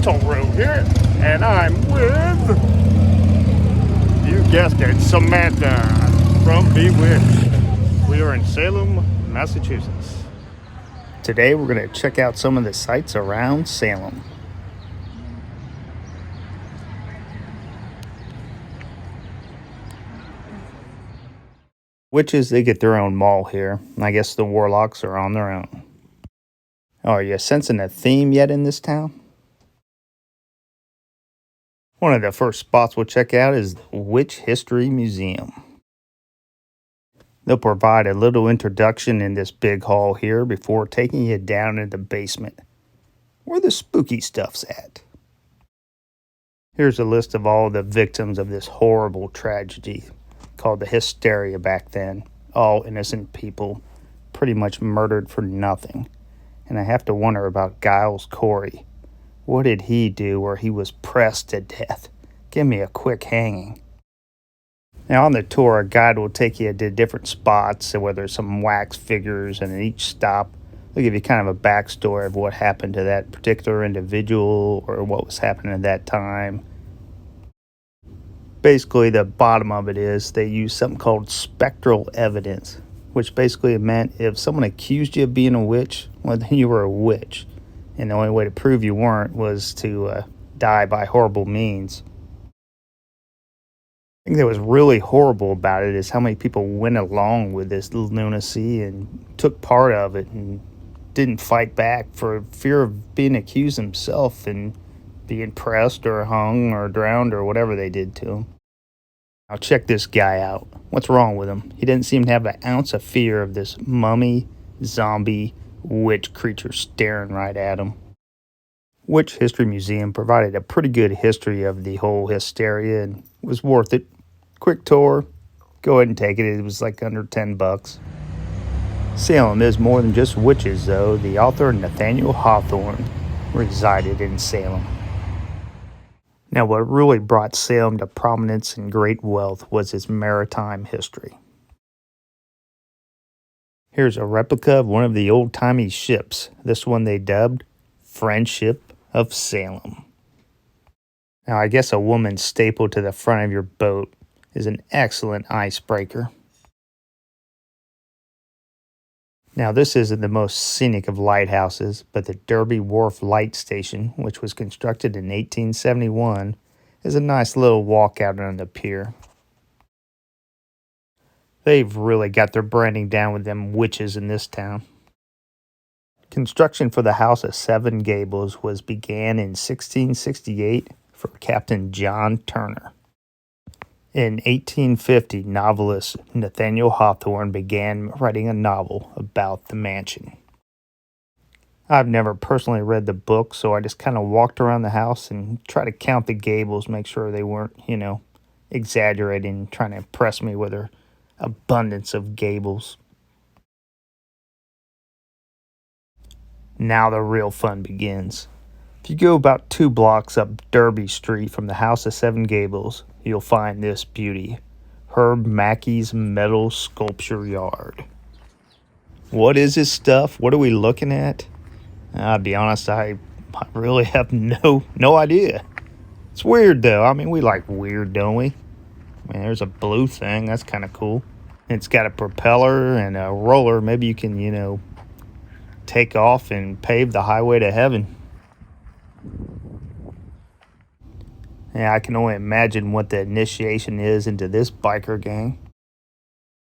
Toro here, and I'm with, you guessed it, Samantha from Bewitched. We are in Salem, Massachusetts. Today we're going to check out some of the sights around Salem. Witches, they get their own mall here. I guess the warlocks are on their own. Oh, are you sensing a theme yet in this town? One of the first spots we'll check out is the Witch History Museum. They'll provide a little introduction in this big hall here before taking you down in the basement, where the spooky stuff's at. Here's a list of all the victims of this horrible tragedy called the Hysteria back then. All innocent people, pretty much murdered for nothing. And I have to wonder about Giles Corey. What did he do where he was pressed to death? Give me a quick hanging. Now on the tour, a guide will take you to different spots, where there's some wax figures, and at each stop, they'll give you kind of a backstory of what happened to that particular individual or what was happening at that time. Basically, the bottom of it is they use something called spectral evidence, which basically meant if someone accused you of being a witch, well, then you were a witch. And the only way to prove you weren't was to die by horrible means. I think that was really horrible about it is how many people went along with this lunacy and took part of it and didn't fight back for fear of being accused themselves and being pressed or hung or drowned or whatever they did to him. Now check this guy out. What's wrong with him? He didn't seem to have an ounce of fear of this mummy, zombie, witch creature staring right at him. Witch History Museum provided a pretty good history of the whole hysteria and was worth it. Quick tour. Go ahead and take it. It was like under $10. Salem is more than just witches, though. The author Nathaniel Hawthorne resided in Salem. Now, what really brought Salem to prominence and great wealth was its maritime history. Here's a replica of one of the old-timey ships. This one they dubbed Friendship of Salem. Now, I guess a woman stapled to the front of your boat is an excellent icebreaker. Now, this isn't the most scenic of lighthouses, but the Derby Wharf Light Station, which was constructed in 1871, is a nice little walkout on the pier. They've really got their branding down with them witches in this town. Construction for the House of Seven Gables began in 1668 for Captain John Turner. In 1850, novelist Nathaniel Hawthorne began writing a novel about the mansion. I've never personally read the book, so I just kind of walked around the house and tried to count the gables, make sure they weren't, exaggerating, trying to impress me with their abundance of gables. Now the real fun begins. If you go about 2 blocks up Derby Street from the House of Seven Gables, you'll find this beauty, Herb Mackey's Metal Sculpture Yard. What is this stuff? What are we looking at? I'll be honest, I really have no idea. It's weird though. I mean, we like weird, don't we? I mean, there's a blue thing. That's kind of cool. It's got a propeller and a roller. Maybe you can, take off and pave the highway to heaven. Yeah, I can only imagine what the initiation is into this biker gang.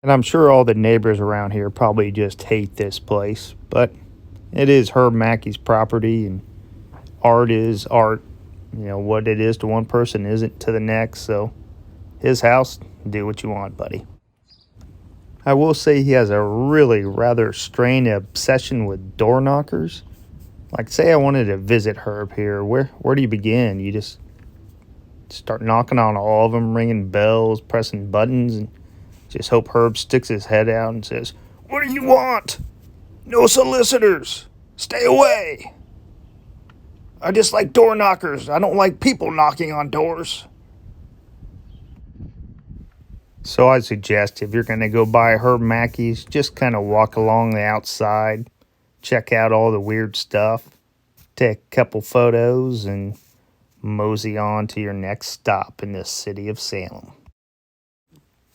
And I'm sure all the neighbors around here probably just hate this place, but it is Herb Mackey's property, and art is art. What it is to one person isn't to the next, so his house, do what you want, buddy. I will say he has a really rather strange obsession with door knockers. Like, say I wanted to visit Herb here, where do you begin? You just start knocking on all of them, ringing bells, pressing buttons, and just hope Herb sticks his head out and says, "What do you want? No solicitors. Stay away. I just like door knockers. I don't like people knocking on doors." So I suggest if you're going to go by Herb Mackey's, just kind of walk along the outside, check out all the weird stuff. take a couple photos, and mosey on to your next stop in the city of Salem.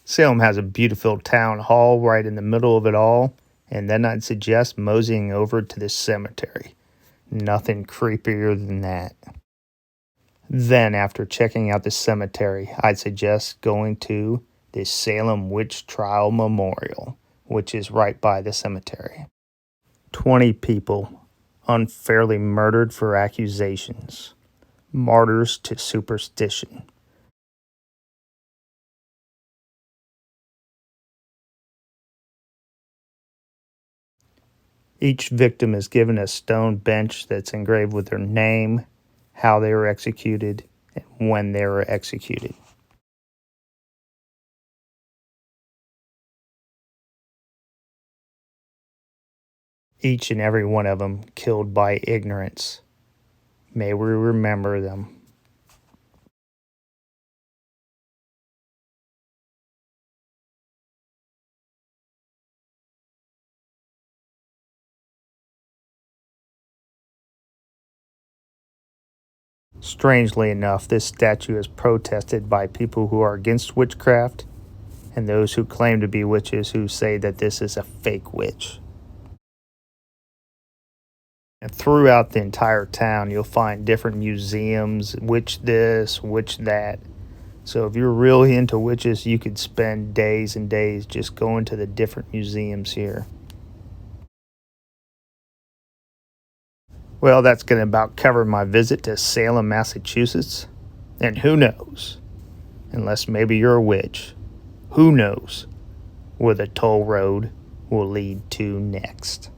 Salem has a beautiful town hall right in the middle of it all, and then I'd suggest moseying over to the cemetery. Nothing creepier than that. Then, after checking out the cemetery, I'd suggest going to the Salem Witch Trial Memorial, which is right by the cemetery. 20 people unfairly murdered for accusations. Martyrs to superstition. Each victim is given a stone bench that's engraved with their name, how they were executed, and when they were executed. Each and every one of them killed by ignorance. May we remember them. Strangely enough, this statue is protested by people who are against witchcraft and those who claim to be witches who say that this is a fake witch. And throughout the entire town, you'll find different museums, witch this, witch that. So if you're really into witches, you could spend days and days just going to the different museums here. Well, that's going to about cover my visit to Salem, Massachusetts. And who knows, unless maybe you're a witch, who knows where the toll road will lead to next.